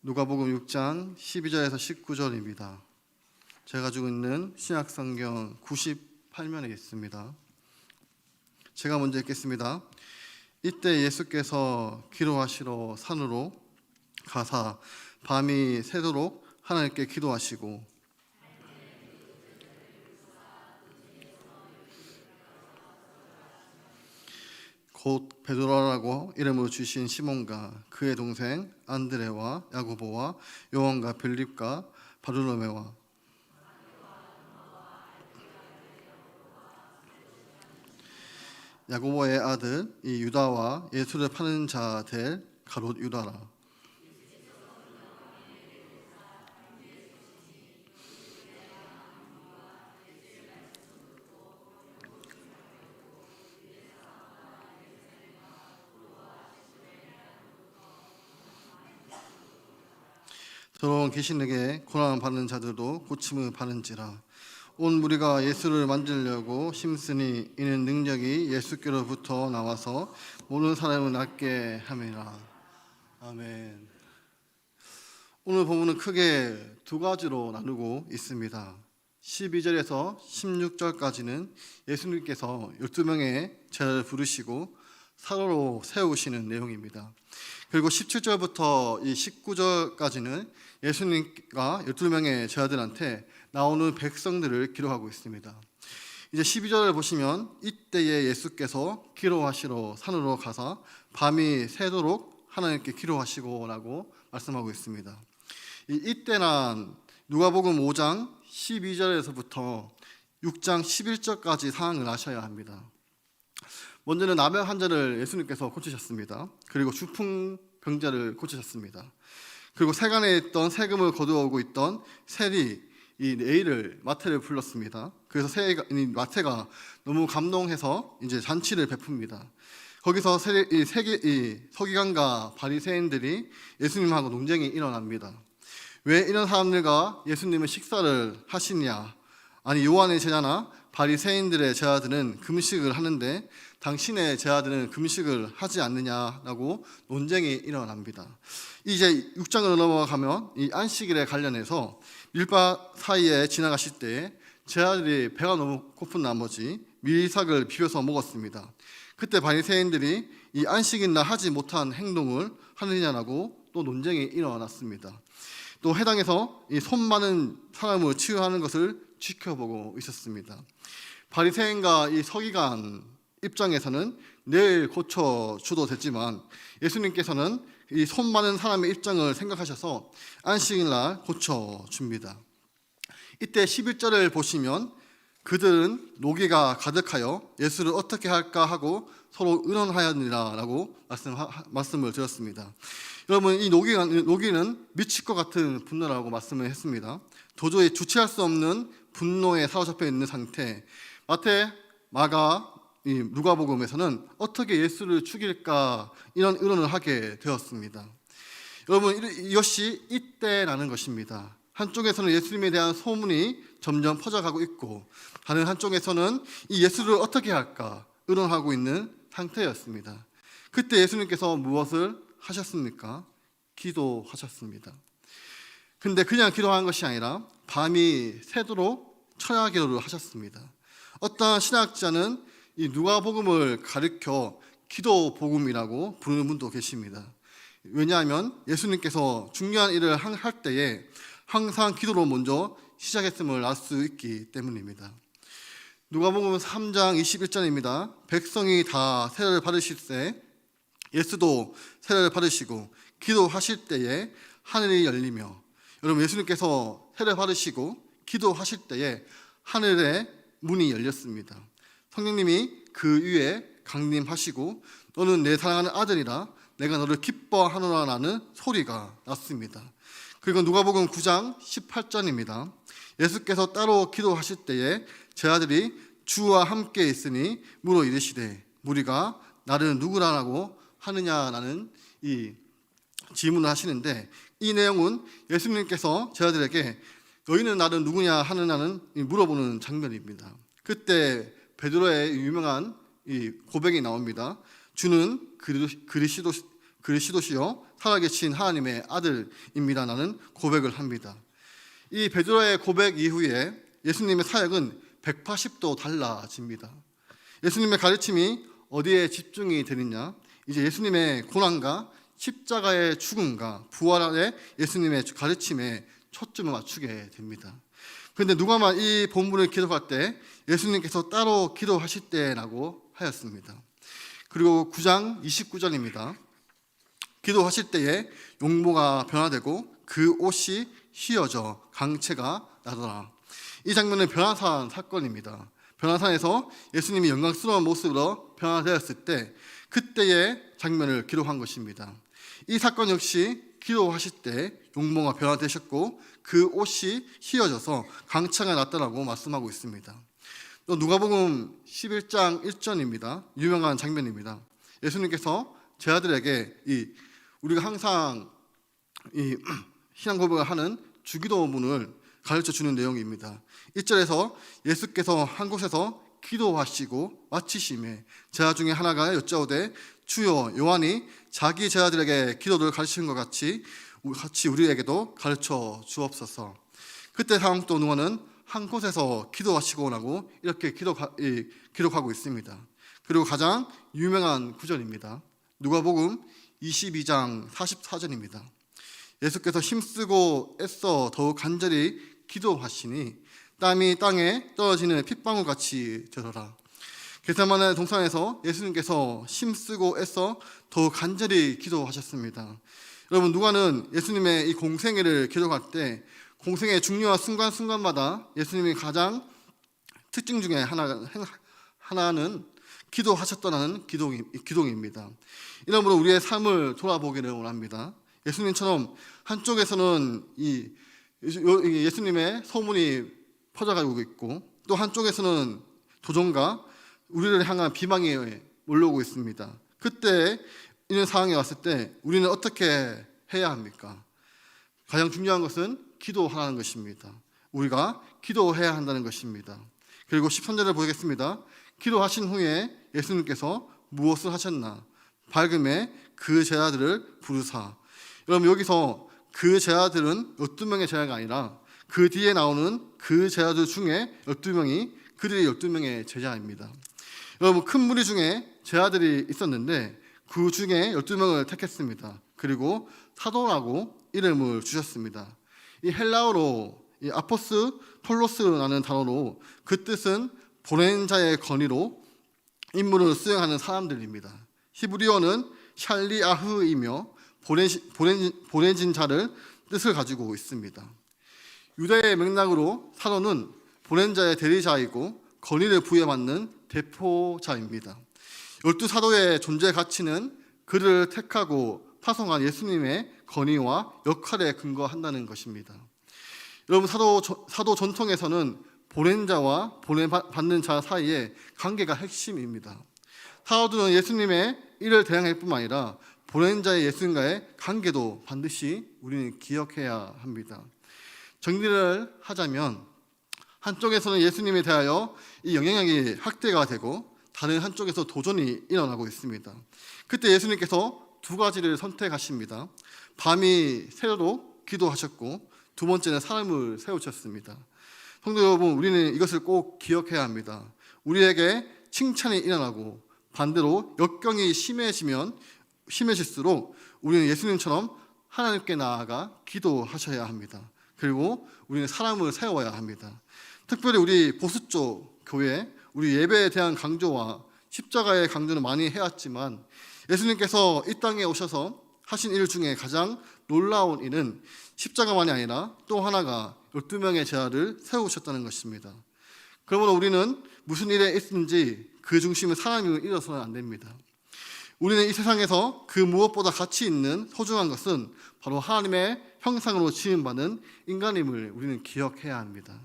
누가복음 6장 12절에서 19절입니다. 제가 가지고 있는 신약성경 98면에 있습니다. 제가 먼저 읽겠습니다. 이때 예수께서 기도하시러 산으로 가사 밤이 새도록 하나님께 기도하시고 곧 베드로라고 이름을 주신 시몬과 그의 동생 안드레와 야고보와 요한과 빌립과 바르노메와 야고보의 아들 이 유다와 예수를 파는 자 될 가롯 유다라. 더러운 귀신에게 고난을 받는 자들도 고침을 받는지라. 온 무리가 예수를 만지려고 힘쓰니 이는 능력이 예수께로부터 나와서 모든 사람을 낫게 함이라. 아멘. 오늘 본문은 크게 두 가지로 나누고 있습니다. 12절에서 16절까지는 예수님께서 12명의 제자를 부르시고 사로로 세우시는 내용입니다. 그리고 17절부터 이 19절까지는 예수님과 12명의 제자들한테 나오는 백성들을 기록하고 있습니다. 이제 12절을 보시면 이때에 예수께서 기도하시러 산으로 가사 밤이 새도록 하나님께 기도하시고라고 말씀하고 있습니다. 이때란 누가복음 5장 12절에서부터 6장 11절까지 상황을 아셔야 합니다. 먼저는 나병 환자를 예수님께서 고치셨습니다. 그리고 주풍 병자를 고치셨습니다. 그리고 세간에 있던 세금을 거두어오고 있던 세리 이 네일을 마태를 불렀습니다. 그래서 마태가 너무 감동해서 이제 잔치를 베풉니다. 거기서 서기관과 바리새인들이 예수님하고 논쟁이 일어납니다. 왜 이런 사람들과 예수님은 식사를 하시냐? 아니 요한의 제자나 바리새인들의 제자들은 금식을 하는데 당신의 제자들은 금식을 하지 않느냐라고 논쟁이 일어납니다. 이제 6장으로 넘어가면 이 안식일에 관련해서 밀밭 사이에 지나가실 때 제자들이 배가 너무 고픈 나머지 밀삭을 비벼서 먹었습니다. 그때 바리새인들이 이 안식일날 하지 못한 행동을 하느냐라고 또 논쟁이 일어났습니다. 또 해당에서 이 손 많은 사람을 치유하는 것을 지켜보고 있었습니다. 바리새인과 이 서기관 입장에서는 내일 고쳐줘도 되지만 예수님께서는 이 손 많은 사람의 입장을 생각하셔서 안식일날 고쳐줍니다. 이때 11절을 보시면 그들은 노기가 가득하여 예수를 어떻게 할까 하고 서로 의논하였느니라라고 말씀을 드렸습니다. 여러분 이 노기는 미칠 것 같은 분노라고 말씀을 했습니다. 도저히 주체할 수 없는 분노에 사로잡혀 있는 상태. 마태, 마가, 누가복음에서는 어떻게 예수를 죽일까 이런 의논을 하게 되었습니다. 여러분 이것이 이때라는 것입니다. 한쪽에서는 예수님에 대한 소문이 점점 퍼져가고 있고 다른 한쪽에서는 이 예수를 어떻게 할까 의논하고 있는 상태였습니다. 그때 예수님께서 무엇을 하셨습니까? 기도하셨습니다. 근데 그냥 기도한 것이 아니라 밤이 새도록 철야 기도를 하셨습니다. 어떠한 신학자는 이 누가복음을 가르쳐 기도복음이라고 부르는 분도 계십니다. 왜냐하면 예수님께서 중요한 일을 할 때에 항상 기도로 먼저 시작했음을 알 수 있기 때문입니다. 누가복음 3장 21절입니다. 백성이 다 세례를 받으실때 예수도 세례를 받으시고 기도하실 때에 하늘이 열리며, 여러분 예수님께서 세례 받으시고 기도하실 때에 하늘의 문이 열렸습니다. 성령님이 그 위에 강림하시고 너는 내 사랑하는 아들이라 내가 너를 기뻐하노라라는 소리가 났습니다. 그리고 누가복음 9장 18절입니다. 예수께서 따로 기도하실 때에 제자들이 주와 함께 있으니 물어 이르시되 무리가 나를 누구라고 하느냐라는 이 질문을 하시는데, 이 내용은 예수님께서 제자들에게 너희는 나를 누구냐 하느냐는 물어보는 장면입니다. 그때 베드로의 유명한 이 고백이 나옵니다. 주는 그리스도시요 살아계신 하나님의 아들입니다라는 고백을 합니다. 이 베드로의 고백 이후에 예수님의 사역은 180도 달라집니다. 예수님의 가르침이 어디에 집중이 되느냐? 이제 예수님의 고난과 십자가의 죽음과 부활의 예수님의 가르침에 초점을 맞추게 됩니다. 그런데 누가만 이 본문을 기록할 때 예수님께서 따로 기도하실 때라고 하였습니다. 그리고 9장 29절입니다. 기도하실 때에 용모가 변화되고 그 옷이 휘어져 강체가 나더라. 이 장면은 변화산 사건입니다. 변화산에서 예수님이 영광스러운 모습으로 변화되었을 때 그때의 장면을 기록한 것입니다. 이 사건 역시 기도하실 때 용모가 변화되셨고 그 옷이 휘어져서 강체가 났다라고 말씀하고 있습니다. 또 누가복음 11장 1절입니다. 유명한 장면입니다. 예수님께서 제 아들에게 우리가 항상 신앙 고백을 하는 주기도문을 가르쳐 주는 내용입니다. 1절에서 예수께서 한 곳에서 기도하시고 마치심에 제자 중에 하나가 여짜오되 주여 요한이 자기 제자들에게 기도를 가르치는 것 같이 우리에게도 가르쳐 주옵소서. 그때 상황도 누가는 한 곳에서 기도하시고라고 이렇게 기록하고 있습니다. 그리고 가장 유명한 구절입니다. 누가복음 22장 44절입니다. 예수께서 힘쓰고 애써 더욱 간절히 기도하시니 땀이 땅에 떨어지는 핏방울 같이 되더라. 겟세마네 동산에서 예수님께서 힘쓰고 애써 더욱 간절히 기도하셨습니다. 여러분, 누가는 예수님의 이 공생애를 기록할 때 공생의 중요한 순간순간마다 예수님이 가장 특징 중에 하나는 기도하셨다는 기도입니다. 이러므로 우리의 삶을 돌아보기를 원합니다. 예수님처럼 한쪽에서는 예수님의 소문이 퍼져가고 있고 또 한쪽에서는 도전과 우리를 향한 비방이 몰려오고 있습니다. 그때 이런 상황에 왔을 때 우리는 어떻게 해야 합니까? 가장 중요한 것은 기도하라는 것입니다. 우리가 기도해야 한다는 것입니다. 그리고 13절을 보겠습니다. 기도하신 후에 예수님께서 무엇을 하셨나? 밝음에 그 제자들을 부르사. 여러분, 여기서 그 제자들은 12명의 제자가 아니라 그 뒤에 나오는 그 제자들 중에 12명이 그들이 12명의 제자입니다. 여러분, 큰 무리 중에 제자들이 있었는데 그 중에 12명을 택했습니다. 그리고 사도라고 이름을 주셨습니다. 이 헬라어로 이 아포스 톨로스라는 단어로 그 뜻은 보낸 자의 권위로 임무를 수행하는 사람들입니다. 히브리어는 샬리아흐이며 보내진 자를 뜻을 가지고 있습니다. 유대의 맥락으로 사도는 보낸 자의 대리자이고 권위를 부여받는 대표자입니다. 12사도의 존재 가치는 그를 택하고 파송한 예수님의 권위와 역할에 근거한다는 것입니다. 여러분, 사도 전통에서는 보낸 자와 보내받는 자 사이의 관계가 핵심입니다. 사도들은 예수님의 일을 대항할 뿐만 아니라 보낸 자의 예수님과의 관계도 반드시 우리는 기억해야 합니다. 정리를 하자면 한쪽에서는 예수님에 대하여 이 영향력이 확대가 되고 다른 한쪽에서 도전이 일어나고 있습니다. 그때 예수님께서 두 가지를 선택하십니다. 밤이 새도록 기도하셨고 두 번째는 사람을 세우셨습니다. 성도 여러분, 우리는 이것을 꼭 기억해야 합니다. 우리에게 칭찬이 일어나고 반대로 역경이 심해질수록 우리는 예수님처럼 하나님께 나아가 기도하셔야 합니다. 그리고 우리는 사람을 세워야 합니다. 특별히 우리 보수 쪽 교회, 우리 예배에 대한 강조와 십자가의 강조는 많이 해왔지만 예수님께서 이 땅에 오셔서 하신 일 중에 가장 놀라운 일은 십자가만이 아니라 또 하나가 12명의 제자를 세우셨다는 것입니다. 그러므로 우리는 무슨 일에 있든지 그 중심에 사람이 잃어서는 안 됩니다. 우리는 이 세상에서 그 무엇보다 가치 있는 소중한 것은 바로 하나님의 형상으로 지음받은 인간임을 우리는 기억해야 합니다.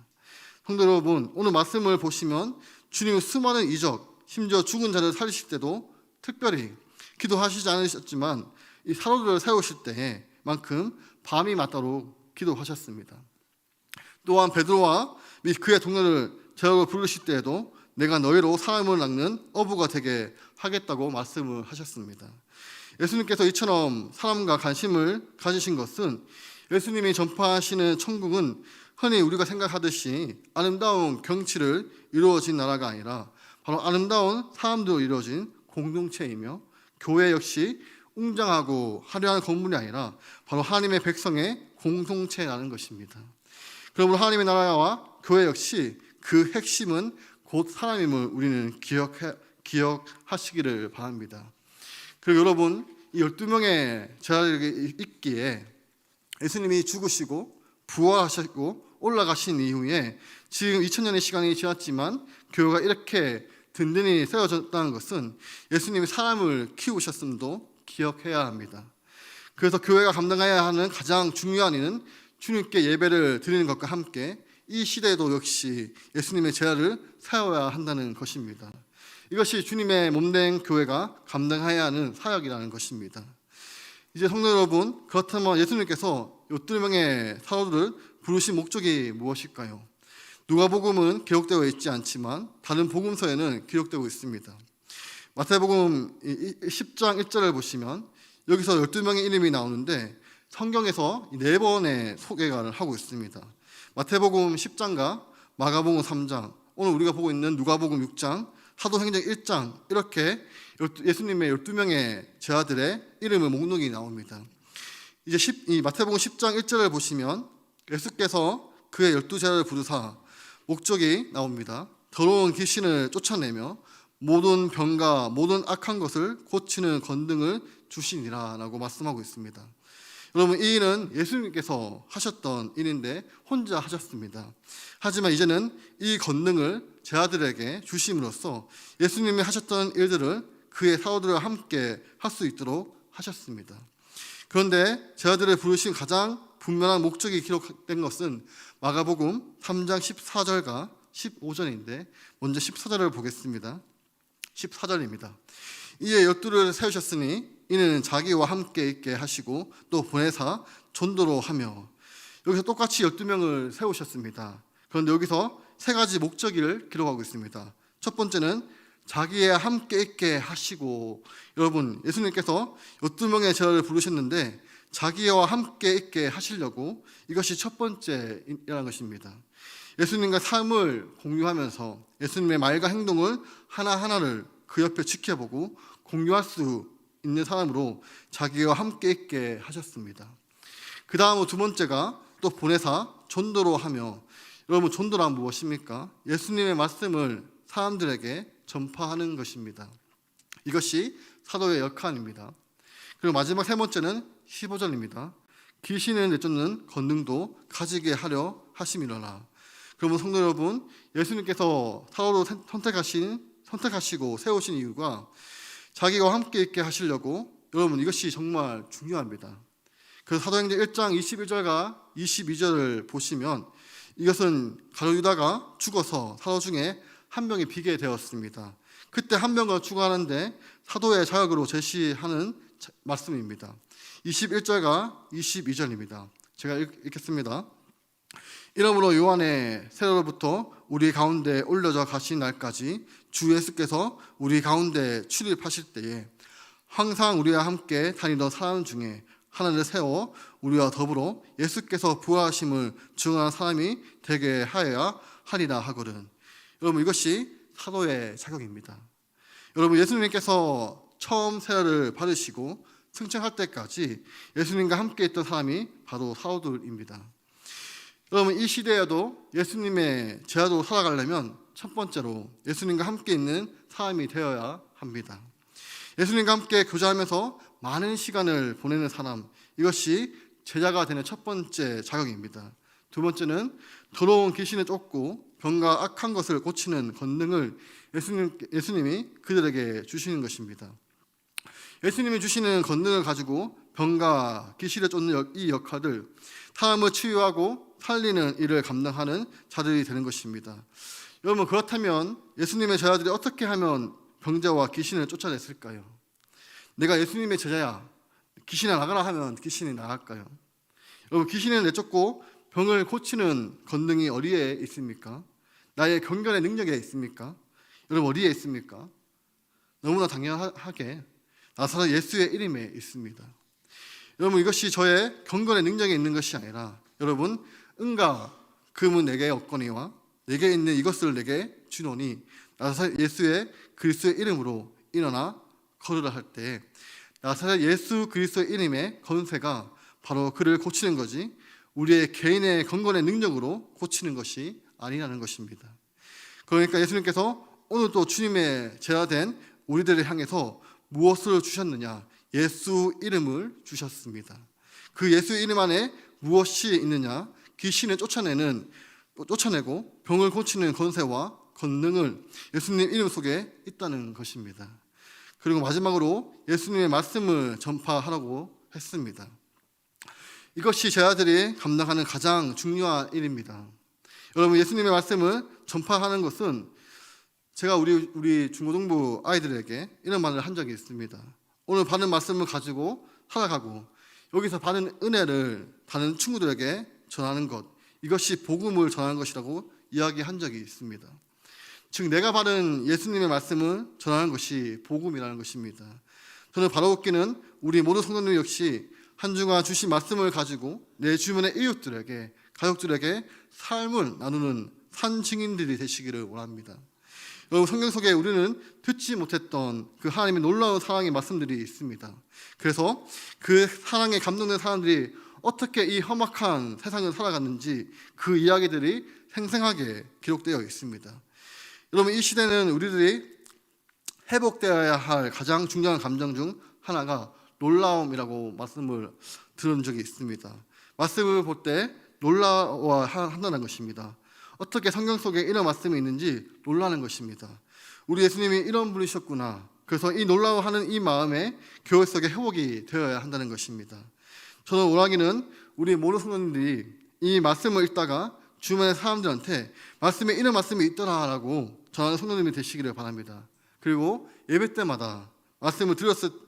성도 여러분, 오늘 말씀을 보시면 주님은 수많은 이적, 심지어 죽은 자를 살리실 때도 특별히 기도하시지 않으셨지만 이 사도들을 세우실 때만큼 밤이 맞도록 기도하셨습니다. 또한 베드로와 및 그의 동료를 제자로 부르실 때에도 내가 너희로 사람을 낚는 어부가 되게 하겠다고 말씀을 하셨습니다. 예수님께서 이처럼 사람과 관심을 가지신 것은 예수님이 전파하시는 천국은 흔히 우리가 생각하듯이 아름다운 경치를 이루어진 나라가 아니라 바로 아름다운 사람들로 이루어진 공동체이며, 교회 역시 웅장하고 화려한 건물이 아니라 바로 하나님의 백성의 공동체라는 것입니다. 그러므로 하나님의 나라와 교회 역시 그 핵심은 곧 사람임을 우리는 기억하시기를 바랍니다. 그리고 여러분, 이 12명의 제자들에게 있기에 예수님이 죽으시고 부활하시고 올라가신 이후에 지금 2000년의 시간이 지났지만 교회가 이렇게 든든히 세워졌다는 것은 예수님이 사람을 키우셨음도 기억해야 합니다. 그래서 교회가 감당해야 하는 가장 중요한 일은 주님께 예배를 드리는 것과 함께 이 시대에도 역시 예수님의 제자를 세워야 한다는 것입니다. 이것이 주님의 몸된 교회가 감당해야 하는 사역이라는 것입니다. 이제 성도 여러분, 그렇다면 예수님께서 12명의 사도들을 부르신 목적이 무엇일까요? 누가복음은 기록되어 있지 않지만 다른 복음서에는 기록되고 있습니다. 마태복음 10장 1절을 보시면 여기서 12명의 이름이 나오는데 성경에서 4번의 소개를 하고 있습니다. 마태복음 10장과 마가복음 3장, 오늘 우리가 보고 있는 누가복음 6장, 사도행전 1장, 이렇게 예수님의 12명의 제자들의 이름의 목록이 나옵니다. 이제 이 마태복음 10장 1절을 보시면 예수께서 그의 12제자를 부르사 목적이 나옵니다. 더러운 귀신을 쫓아내며 모든 병과 모든 악한 것을 고치는 권능을 주시니라 라고 말씀하고 있습니다. 여러분, 이 일은 예수님께서 하셨던 일인데 혼자 하셨습니다. 하지만 이제는 이 권능을 제자들에게 주심으로써 예수님이 하셨던 일들을 그의 사도들과 함께 할 수 있도록 하셨습니다. 그런데 제자들을 부르신 가장 분명한 목적이 기록된 것은 마가복음 3장 14절과 15절인데 먼저 14절을 보겠습니다. 14절입니다. 이에 12를 세우셨으니 이는 자기와 함께 있게 하시고 또 보내사 전도로 하며, 여기서 똑같이 12명을 세우셨습니다. 그런데 여기서 3가지 목적을 기록하고 있습니다. 첫 번째는 자기와 함께 있게 하시고, 여러분, 예수님께서 12명의 제자를 부르셨는데 자기와 함께 있게 하시려고, 이것이 첫 번째라는 것입니다. 예수님과 삶을 공유하면서 예수님의 말과 행동을 하나하나를 그 옆에 지켜보고 공유할 수 있는 사람으로 자기와 함께 있게 하셨습니다. 그 다음 두 번째가 또 보내사 전도로 하며, 여러분, 전도란 무엇입니까? 예수님의 말씀을 사람들에게 전파하는 것입니다. 이것이 사도의 역할입니다. 그리고 마지막 세 번째는 15절입니다. 귀신을 내쫓는 권능도 가지게 하려 하심이로라. 그러면 성도 여러분, 예수님께서 사도로 선택하시고 세우신 이유가 자기와 함께 있게 하시려고, 여러분, 이것이 정말 중요합니다. 그래서 사도행전 1장 21절과 22절을 보시면 이것은 가룟 유다가 죽어서 사도 중에 한 명이 비게 되었습니다. 그때 한 명을 추가하는데 사도의 자격으로 제시하는 말씀입니다. 21절과 22절입니다. 제가 읽겠습니다. 이러므로 요한의 세례로부터 우리 가운데 올려져 가신 날까지 주 예수께서 우리 가운데 출입하실 때에 항상 우리와 함께 다니던 사람 중에 하나를 세워 우리와 더불어 예수께서 부활하심을 증언한 사람이 되게 하여야 하리라 하거든. 여러분, 이것이 사도의 자격입니다. 여러분, 예수님께서 처음 세례를 받으시고 승천할 때까지 예수님과 함께 있던 사람이 바로 사도들입니다. 여러분, 이 시대에도 예수님의 제자로 살아가려면 첫 번째로 예수님과 함께 있는 사람이 되어야 합니다. 예수님과 함께 교제하면서 많은 시간을 보내는 사람, 이것이 제자가 되는 첫 번째 자격입니다. 두 번째는 더러운 귀신을 쫓고 병과 악한 것을 고치는 권능을 예수님이 그들에게 주시는 것입니다. 예수님이 주시는 권능을 가지고 병과 귀신을 쫓는 이 역할을 사람을 치유하고 살리는 일을 감당하는 자들이 되는 것입니다. 여러분, 그렇다면 예수님의 제자들이 어떻게 하면 병자와 귀신을 쫓아냈을까요? 내가 예수님의 제자야, 귀신이 나가라 하면 귀신이 나갈까요? 여러분, 귀신을 내쫓고 병을 고치는 권능이 어디에 있습니까? 나의 경건의 능력에 있습니까? 여러분, 어디에 있습니까? 너무나 당연하게 나사렛 예수의 이름에 있습니다. 여러분, 이것이 저의 경건의 능력에 있는 것이 아니라 여러분, 은과 금은 내게 없거니와 내게 있는 이것을 내게 주노니 나사렛 예수의 그리스도의 이름으로 일어나 걸으라 할 때, 나사렛 예수 그리스도의 이름의 권세가 바로 그를 고치는 거지 우리의 개인의 경건의 능력으로 고치는 것이 아니라는 것입니다. 그러니까 예수님께서 오늘 또 주님의 제자된 우리들을 향해서 무엇을 주셨느냐? 예수 이름을 주셨습니다. 그 예수 이름 안에 무엇이 있느냐? 귀신을 쫓아내고 병을 고치는 권세와 권능을 예수님 이름 속에 있다는 것입니다. 그리고 마지막으로 예수님의 말씀을 전파하라고 했습니다. 이것이 제자들이 감당하는 가장 중요한 일입니다. 여러분, 예수님의 말씀을 전파하는 것은 제가 우리 중고등부 아이들에게 이런 말을 한 적이 있습니다. 오늘 받은 말씀을 가지고 살아가고 여기서 받은 은혜를 다른 친구들에게 전하는 것, 이것이 복음을 전하는 것이라고 이야기한 적이 있습니다. 즉 내가 받은 예수님의 말씀을 전하는 것이 복음이라는 것입니다. 저는 바로 웃기는 우리 모든 성도님 역시 한 주간 주신 말씀을 가지고 내 주변의 이웃들에게, 가족들에게 삶을 나누는 산 증인들이 되시기를 원합니다. 여러분, 성경 속에 우리는 듣지 못했던 그 하나님의 놀라운 사랑의 말씀들이 있습니다. 그래서 그 사랑에 감동된 사람들이 어떻게 이 험악한 세상을 살아갔는지 그 이야기들이 생생하게 기록되어 있습니다. 여러분, 이 시대는 우리들이 회복되어야 할 가장 중요한 감정 중 하나가 놀라움이라고 말씀을 들은 적이 있습니다. 말씀을 볼 때 놀라워한다는 것입니다. 어떻게 성경 속에 이런 말씀이 있는지 놀라는 것입니다. 우리 예수님이 이런 분이셨구나. 그래서 이 놀라워하는 이 마음에 교회 속에 회복이 되어야 한다는 것입니다. 저는 원하기는 우리 모든 성도님들이 이 말씀을 읽다가 주변의 사람들한테 말씀에 이런 말씀이 있더라라고 전하는 성도님이 되시기를 바랍니다. 그리고 예배 때마다 말씀을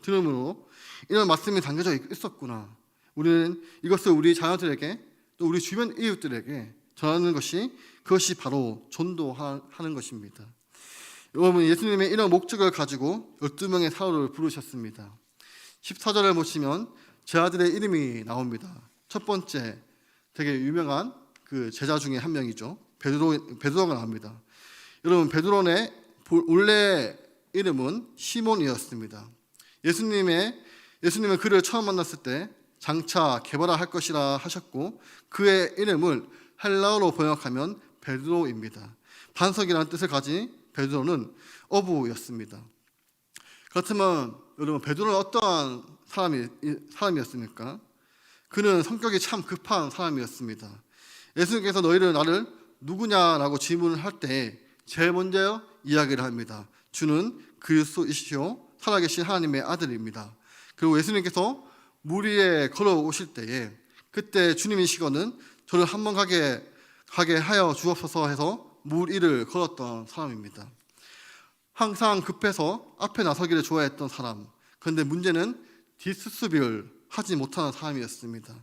들음으로 이런 말씀이 담겨져 있었구나. 우리는 이것을 우리 자녀들에게 또 우리 주변 이웃들에게 전하는 것이 그것이 바로 전도하는 것입니다. 여러분, 예수님의 이런 목적을 가지고 12명의 사도를 부르셨습니다. 14절을 보시면 제자들의 이름이 나옵니다. 첫 번째 되게 유명한 그 제자 중에 한 명이죠. 베드로가 나옵니다. 여러분, 베드로의 원래 이름은 시몬이었습니다. 예수님은 그를 처음 만났을 때 장차 개발화 할 것이라 하셨고 그의 이름을 헬라어로 번역하면 베드로입니다. 반석이라는 뜻을 가진 베드로는 어부였습니다. 그렇다면 여러분, 베드로는 어떠한 사람이었습니까? 그는 성격이 참 급한 사람이었습니다. 예수님께서 너희를 나를 누구냐라고 질문을 할 때 제일 먼저 이야기를 합니다. 주는 그리스도이시오 살아계신 하나님의 아들입니다. 그리고 예수님께서 물 위에 걸어오실 때에 그때 주님이시거는 저를 한번 가게 하여 주옵소서 해서 물 위를 걸었던 사람입니다. 항상 급해서 앞에 나서기를 좋아했던 사람. 그런데 문제는 뒷수습을 하지 못하는 사람이었습니다.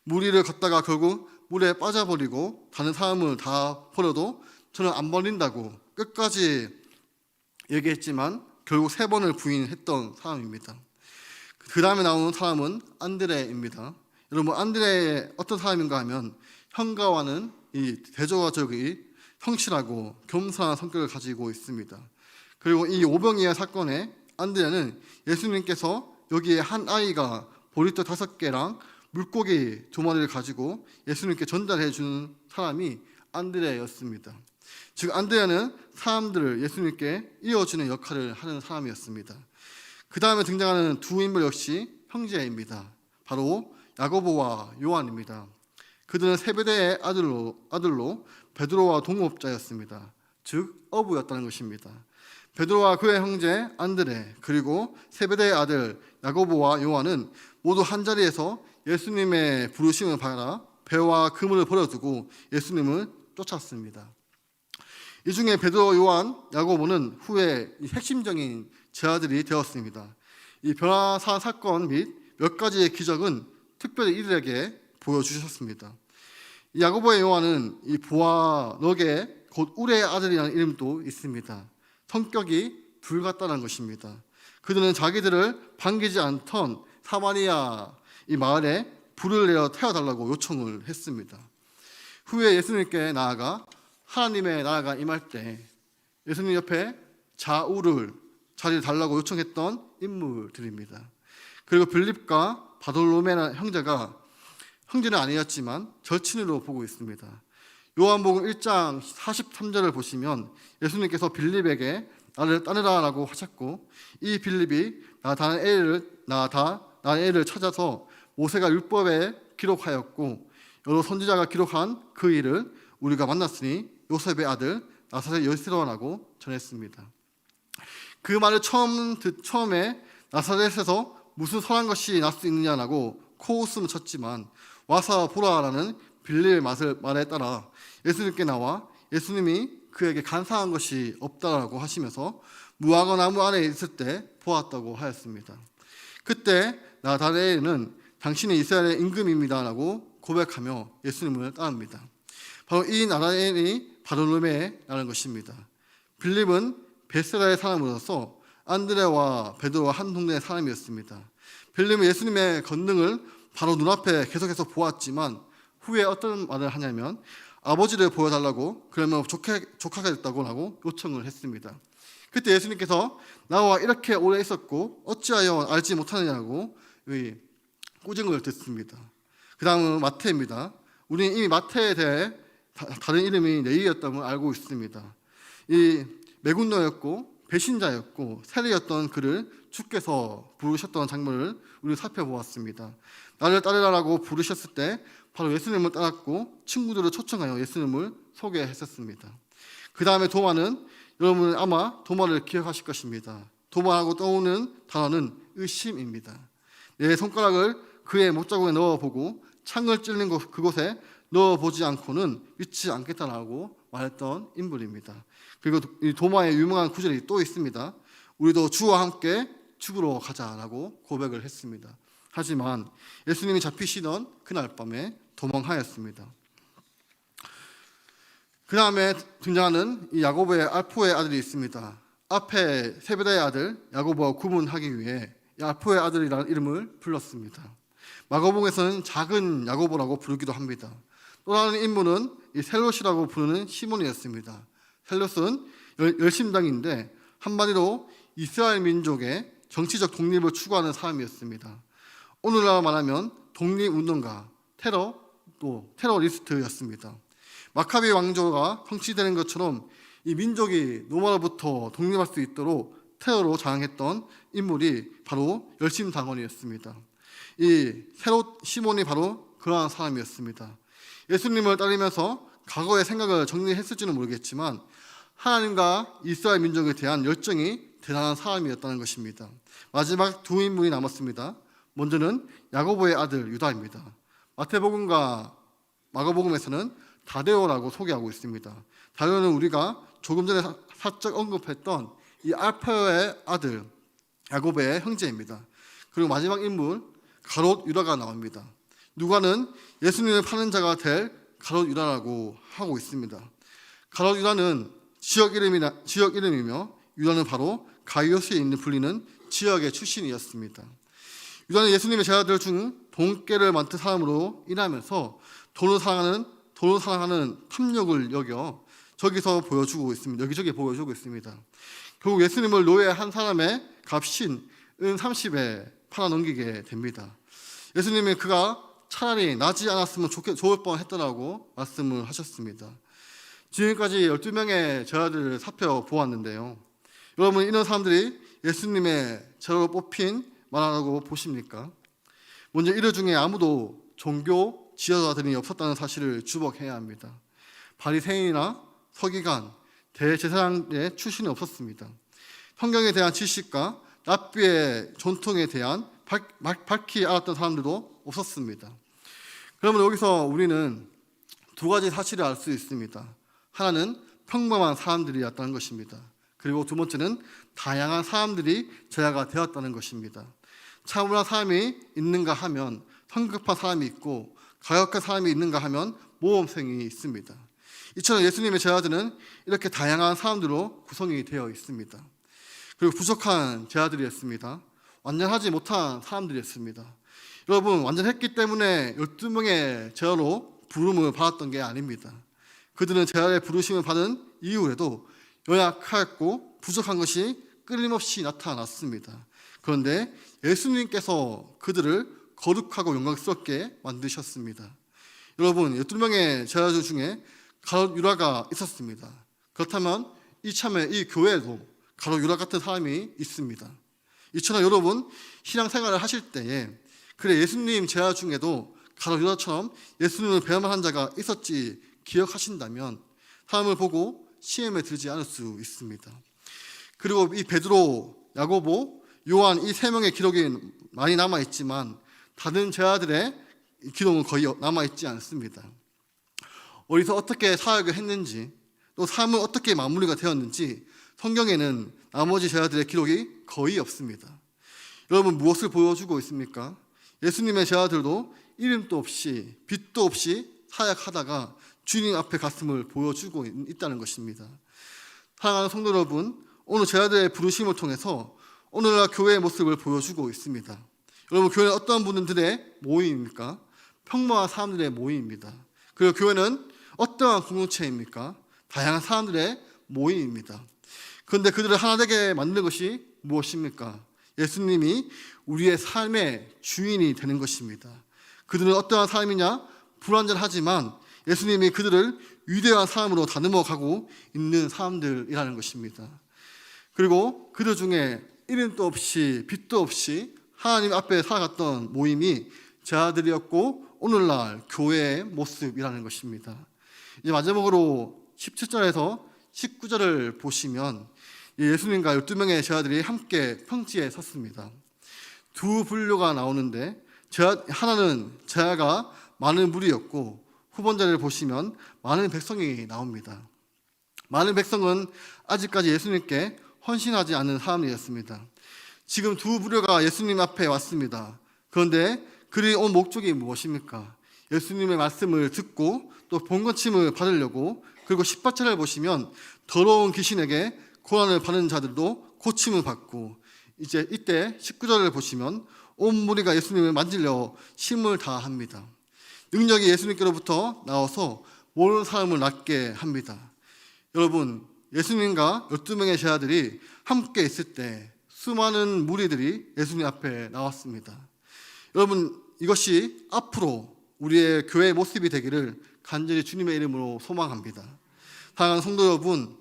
물 위를 걷다가 결국 물에 빠져버리고 다른 사람을 다 버려도 저는 안 버린다고 끝까지 얘기했지만 결국 3번을 부인했던 사람입니다. 그 다음에 나오는 사람은 안드레입니다. 여러분, 안드레의 어떤 사람인가 하면 형과와는 이 대조적이 성실하고 겸손한 성격을 가지고 있습니다. 그리고 이 오병이어 사건에 안드레는 예수님께서 여기에 한 아이가 보리떡 5개랑 물고기 2마리를 가지고 예수님께 전달해 주는 사람이 안드레였습니다. 즉 안드레는 사람들을 예수님께 이어주는 역할을 하는 사람이었습니다. 그 다음에 등장하는 두 인물 역시 형제입니다. 바로 야고보와 요한입니다. 그들은 세베대의 아들로 베드로와 동업자였습니다. 즉 어부였다는 것입니다. 베드로와 그의 형제 안드레 그리고 세베대의 아들 야고보와 요한은 모두 한자리에서 예수님의 부르심을 받아 배와 그물을 버려두고 예수님을 쫓았습니다. 이 중에 베드로, 요한, 야고보는 후에 핵심적인 제자들이 되었습니다. 이 변화사 사건 및 몇 가지의 기적은 특별히 이들에게 보여주셨습니다. 이 야고보의 요한은 이 보아너게 곧 울의 아들이라는 이름도 있습니다. 성격이 불같다는 것입니다. 그들은 자기들을 반기지 않던 사마리아 이 마을에 불을 내어 태워달라고 요청을 했습니다. 후에 예수님께 나아가 하나님의 나라가 임할 때 예수님 옆에 좌우를 자리를 달라고 요청했던 인물들입니다. 그리고 빌립과 바돌로메 형제가 형제는 아니었지만 절친으로 보고 있습니다. 요한복음 1장 43절을 보시면 예수님께서 빌립에게 나를 따르라라고 하셨고, 이 빌립이 나다나엘을 찾아서 모세가 율법에 기록하였고 여러 선지자가 기록한 그 일을 우리가 만났으니 요셉의 아들 나사렛 여시로라고 전했습니다. 그 말을 처음에 나사렛에서 무슨 선한 것이 날 수 있느냐라고 코웃음을 쳤지만 와서 보라라는 빌립의 말에 따라 예수님께 나와 예수님이 그에게 간사한 것이 없다라고 하시면서 무화과 나무 안에 있을 때 보았다고 하였습니다. 그때 나다나엘은 당신이 이스라엘의 임금입니다라고 고백하며 예수님을 따릅니다. 바로 이 나다나엘이 바돌로메라는 것입니다. 빌립은 베세다의 사람으로서 안드레와 베드로와 한 동네의 사람이었습니다. 빌립은 예수님의 권능을 바로 눈앞에 계속해서 보았지만 후에 어떤 말을 하냐면 아버지를 보여달라고, 그러면 족하겠다고 요청을 했습니다. 그때 예수님께서 나와 이렇게 오래 있었고 어찌하여 알지 못하느냐고 꾸중을 듣습니다. 그 다음은 마태입니다. 우리는 이미 마태에 대해 다른 이름이 레위였다는 걸 알고 있습니다. 이 매군노였고 배신자였고 세리였던 그를 주께서 부르셨던 장면을 우리 살펴보았습니다. 나를 따르라고 부르셨을 때 바로 예수님을 따랐고 친구들을 초청하여 예수님을 소개했었습니다. 그 다음에 도마는, 여러분은 아마 도마를 기억하실 것입니다. 도마하고 떠오르는 단어는 의심입니다. 내 손가락을 그의 못자국에 넣어보고 창을 찔린 그곳에 넣어보지 않고는 믿지 않겠다라고 말했던 인물입니다. 그리고 이 도마의 유명한 구절이 또 있습니다. 우리도 주와 함께 죽으러 가자라고 고백을 했습니다. 하지만 예수님이 잡히시던 그날 밤에 도망하였습니다. 그 다음에 등장하는 이 야고보의 알포의 아들이 있습니다. 앞에 세베대의 아들 야고보와 구분하기 위해 알포의 아들이라는 이름을 불렀습니다. 마가복음에서는 작은 야고보라고 부르기도 합니다. 또 다른 인물은 이 셀롯이라고 부르는 시몬이었습니다. 셀롯은 열심당인데 한마디로 이스라엘 민족의 정치적 독립을 추구하는 사람이었습니다. 오늘날 말하면 독립운동가, 테러리스트였습니다. 마카비 왕조가 성취되는 것처럼 이 민족이 로마로부터 독립할 수 있도록 테러로 장악했던 인물이 바로 열심당원이었습니다. 이 셀롯 시몬이 바로 그러한 사람이었습니다. 예수님을 따르면서 과거의 생각을 정리했을지는 모르겠지만 하나님과 이스라엘 민족에 대한 열정이 대단한 사람이었다는 것입니다. 마지막 두 인물이 남았습니다. 먼저는 야고보의 아들 유다입니다. 마태복음과 마가복음에서는 다데오라고 소개하고 있습니다. 다데오는 우리가 조금 전에 살짝 언급했던 이 알파의 아들 야고보의 형제입니다. 그리고 마지막 인물 가롯 유다가 나옵니다. 누가는 예수님을 파는 자가 될 가롯 유다라고 하고 있습니다. 가롯 유다는 지역 이름이며 유다는 바로 가이오스에 있는 불리는 지역의 출신이었습니다. 유다는 예수님의 제자들 중 돈깨를 맡은 사람으로 일하면서 돈을 사랑하는 탐욕을 여겨 여기저기 보여주고 있습니다. 결국 예수님을 노예 한 사람의 값인 은 30에 팔아넘기게 됩니다. 예수님은 그가 차라리 나지 않았으면 좋을 뻔했다라고 말씀을 하셨습니다. 지금까지 12명의 제자들을 살펴보았는데요. 여러분, 이런 사람들이 예수님의 제자로 뽑힌 만하다고 보십니까? 먼저 이들 중에 아무도 종교 지도자들이 없었다는 사실을 주목해야 합니다. 바리새인이나 서기관, 대제사장의 출신이 없었습니다. 성경에 대한 지식과 랍비의 전통에 대한 밝히 알았던 사람들도 없었습니다. 그러면 여기서 우리는 두 가지 사실을 알 수 있습니다. 하나는 평범한 사람들이었다는 것입니다. 그리고 두 번째는 다양한 사람들이 제자가 되었다는 것입니다. 차분한 사람이 있는가 하면 성급한 사람이 있고 가역한 사람이 있는가 하면 모험생이 있습니다. 이처럼 예수님의 제자들은 이렇게 다양한 사람들로 구성이 되어 있습니다. 그리고 부족한 제자들이었습니다. 완전하지 못한 사람들이었습니다. 여러분, 완전했기 때문에 12명의 제자로 부름을 받았던 게 아닙니다. 그들은 제자의 부르심을 받은 이후에도 연약하였고 부족한 것이 끊임없이 나타났습니다. 그런데 예수님께서 그들을 거룩하고 영광스럽게 만드셨습니다. 여러분, 12명의 제자들 중에 가룟 유다가 있었습니다. 그렇다면 이참에 이 교회에도 가룟 유다 같은 사람이 있습니다. 이처럼 여러분, 신앙생활을 하실 때에 그래 예수님 제자 중에도 가룟 유다처럼 예수님을 배반한 자가 있었지 기억하신다면 사람을 보고 시험에 들지 않을 수 있습니다. 그리고 이 베드로, 야고보, 요한 이 세 명의 기록이 많이 남아있지만 다른 제자들의 기록은 거의 남아있지 않습니다. 어디서 어떻게 사역을 했는지 또 삶은 어떻게 마무리가 되었는지 성경에는 나머지 제자들의 기록이 거의 없습니다. 여러분, 무엇을 보여주고 있습니까? 예수님의 제자들도 이름도 없이 빛도 없이 사역하다가 주님 앞에 갔음을 보여주고 있다는 것입니다. 사랑하는 성도 여러분, 오늘 제자들의 부르심을 통해서 오늘날 교회의 모습을 보여주고 있습니다. 여러분, 교회는 어떤 분들의 모임입니까? 평범한 사람들의 모임입니다. 그리고 교회는 어떠한 공동체입니까? 다양한 사람들의 모임입니다. 그런데 그들을 하나 되게 만드는 것이 무엇입니까? 예수님이 우리의 삶의 주인이 되는 것입니다. 그들은 어떠한 삶이냐? 불완전하지만 예수님이 그들을 위대한 사람으로 다듬어 가고 있는 사람들이라는 것입니다. 그리고 그들 중에 이름도 없이 빛도 없이 하나님 앞에 살아갔던 모임이 제자들이었고 오늘날 교회의 모습이라는 것입니다. 이제 마지막으로 17절에서 19절을 보시면 예수님과 12명의 제자들이 함께 평지에 섰습니다. 두 분류가 나오는데 하나는 제자가 많은 무리였고 후본자를 보시면 많은 백성이 나옵니다. 많은 백성은 아직까지 예수님께 헌신하지 않은 사람이었습니다. 지금 두 부류가 예수님 앞에 왔습니다. 그런데 그들이 온 목적이 무엇입니까? 예수님의 말씀을 듣고 또 본건침을 받으려고, 그리고 18절을 보시면 더러운 귀신에게 고난을 받는 자들도 고침을 받고, 이제 이때 19절을 보시면 온 무리가 예수님을 만지려 힘을 다합니다. 능력이 예수님께로부터 나와서 모르는 사람을 낫게 합니다. 여러분, 예수님과 12명의 제자들이 함께 있을 때 수많은 무리들이 예수님 앞에 나왔습니다. 여러분, 이것이 앞으로 우리의 교회의 모습이 되기를 간절히 주님의 이름으로 소망합니다. 사랑하는 성도 여러분,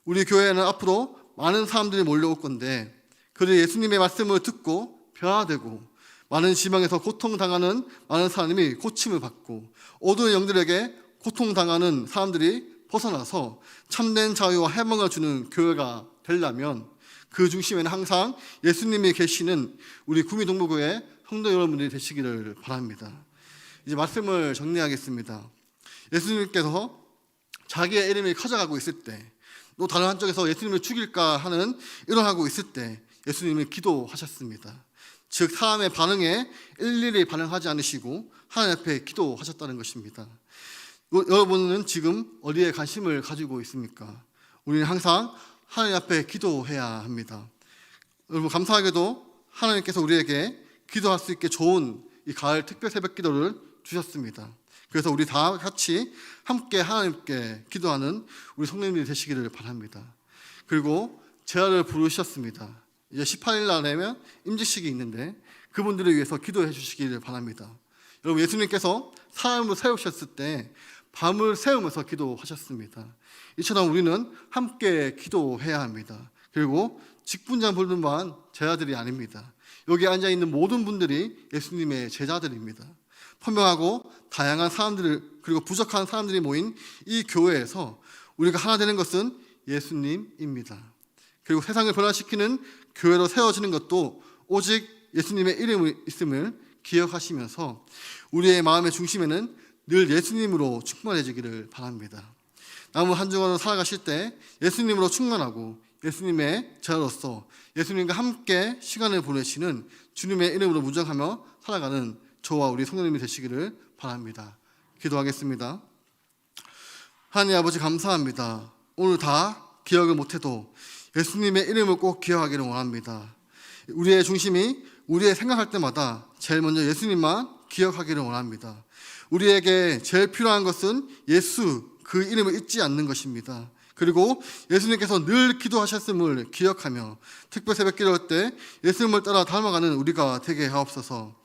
우리 교회에는 앞으로 많은 사람들이 몰려올 건데 그들이 예수님의 말씀을 듣고 변화되고 많은 지방에서 고통당하는 많은 사람이 고침을 받고 어두운 영들에게 고통당하는 사람들이 벗어나서 참된 자유와 해방을 주는 교회가 되려면 그 중심에는 항상 예수님이 계시는 우리 구미동부교회 성도 여러분들이 되시기를 바랍니다. 이제 말씀을 정리하겠습니다. 예수님께서 자기의 이름이 커져가고 있을 때, 또 다른 한쪽에서 예수님을 죽일까 하는 일어나고 있을 때 예수님이 기도하셨습니다. 즉 사람의 반응에 일일이 반응하지 않으시고 하나님 앞에 기도하셨다는 것입니다. 여러분은 지금 어디에 관심을 가지고 있습니까? 우리는 항상 하나님 앞에 기도해야 합니다. 여러분, 감사하게도 하나님께서 우리에게 기도할 수 있게 좋은 이 가을 특별 새벽 기도를 주셨습니다. 그래서 우리 다 같이 함께 하나님께 기도하는 우리 성도님들이 되시기를 바랍니다. 그리고 제자를 부르셨습니다. 이제 18일 날 되면 임직식이 있는데 그분들을 위해서 기도해 주시기를 바랍니다. 여러분, 예수님께서 사람을 세우셨을 때 밤을 새우면서 기도하셨습니다. 이처럼 우리는 함께 기도해야 합니다. 그리고 직분자분들만 제자들이 아닙니다. 여기 앉아있는 모든 분들이 예수님의 제자들입니다. 분명하고 다양한 사람들, 그리고 부족한 사람들이 모인 이 교회에서 우리가 하나 되는 것은 예수님입니다. 그리고 세상을 변화시키는 교회로 세워지는 것도 오직 예수님의 이름이 있음을 기억하시면서 우리의 마음의 중심에는 늘 예수님으로 충만해지기를 바랍니다. 남은 한 주간을 살아가실 때 예수님으로 충만하고 예수님의 제자로서 예수님과 함께 시간을 보내시는 주님의 이름으로 무장하며 살아가는 저와 우리 성도님이 되시기를 바랍니다. 기도하겠습니다. 하나님 아버지, 감사합니다. 오늘 다 기억을 못해도 예수님의 이름을 꼭 기억하기를 원합니다. 우리의 중심이 우리의 생각할 때마다 제일 먼저 예수님만 기억하기를 원합니다. 우리에게 제일 필요한 것은 예수 그 이름을 잊지 않는 것입니다. 그리고 예수님께서 늘 기도하셨음을 기억하며 특별 새벽 기도할 때 예수님을 따라 닮아가는 우리가 되게 하옵소서.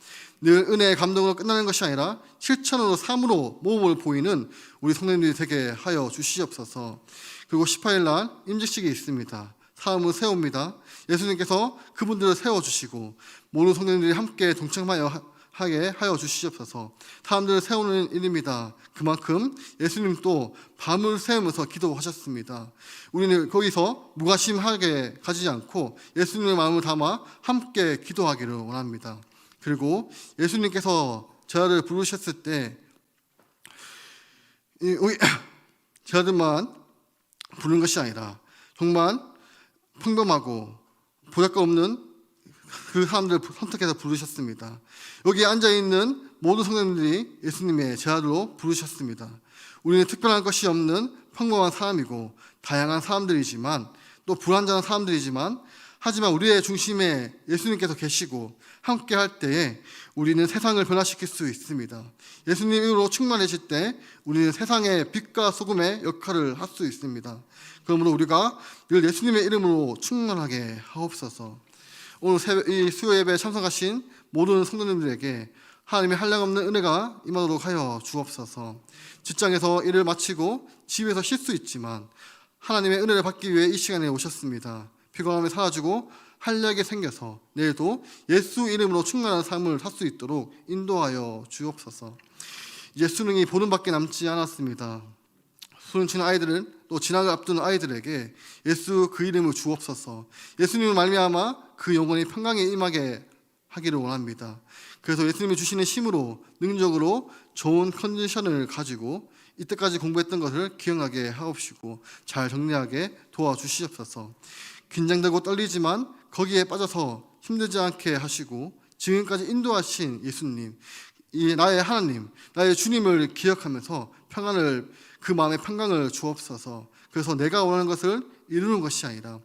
늘 은혜의 감동으로 끝나는 것이 아니라 실천으로 삶으로 모범을 보이는 우리 성도님들이 되게 하여 주시옵소서. 그리고 18일 날 임직식이 있습니다. 사람을 세웁니다. 예수님께서 그분들을 세워주시고 모든 성도님들이 함께 동참하여 하게 하여 주시옵소서. 사람들을 세우는 일입니다. 그만큼 예수님도 밤을 새우면서 기도하셨습니다. 우리는 거기서 무관심하게 가지지 않고 예수님의 마음을 담아 함께 기도하기를 원합니다. 그리고 예수님께서 저를 부르셨을 때 저들만 부르는 것이 아니라 정말 평범하고 보잘것 없는 그 사람들을 선택해서 부르셨습니다. 여기 앉아있는 모든 성도님들이 예수님의 제자들로 부르셨습니다. 우리는 특별한 것이 없는 평범한 사람이고 다양한 사람들이지만 또 불완전한 사람들이지만 하지만 우리의 중심에 예수님께서 계시고 함께 할 때에 우리는 세상을 변화시킬 수 있습니다. 예수님으로 충만해질 때 우리는 세상의 빛과 소금의 역할을 할 수 있습니다. 그러므로 우리가 늘 예수님의 이름으로 충만하게 하옵소서. 오늘 이 수요 예배에 참석하신 모든 성도님들에게 하나님의 한량없는 은혜가 임하도록 하여 주옵소서. 직장에서 일을 마치고 집에서 쉴 수 있지만 하나님의 은혜를 받기 위해 이 시간에 오셨습니다. 피곤함이 사라지고 한량이 생겨서 내일도 예수 이름으로 충만한 삶을 살 수 있도록 인도하여 주옵소서. 이제 수능이 보름밖에 남지 않았습니다. 수능 치는 아이들은 또 진학을 앞두는 아이들에게 예수 그 이름을 주옵소서. 예수님을 말미암아 그 영혼이 평강에 임하게 하기를 원합니다. 그래서 예수님이 주시는 힘으로 능력으로 좋은 컨디션을 가지고 이때까지 공부했던 것을 기억나게 하옵시고 잘 정리하게 도와주시옵소서. 긴장되고 떨리지만 거기에 빠져서 힘들지 않게 하시고 지금까지 인도하신 예수님, 이 나의 하나님, 나의 주님을 기억하면서 평안을 그 마음의 평강을 주옵소서. 그래서 내가 원하는 것을 이루는 것이 아니라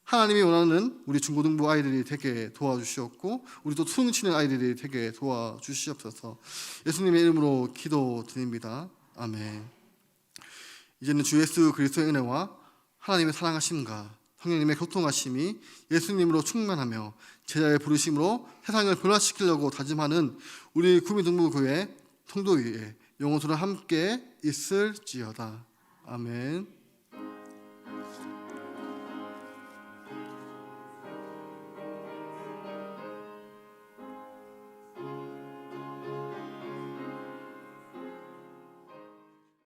하나님이 원하는 우리 중고등부 아이들이 되게 도와주시옵고 우리 또 수능 치는 아이들이 되게 도와주시옵소서. 예수님의 이름으로 기도드립니다. 아멘. 이제는 주 예수 그리스도의 은혜와 하나님의 사랑하심과 성령님의 교통하심이 예수님으로 충만하며 제자의 부르심으로 세상을 변화시키려고 다짐하는 우리 구미동부교회 성도 위에 영원토록 함께 있을지어다. 아멘.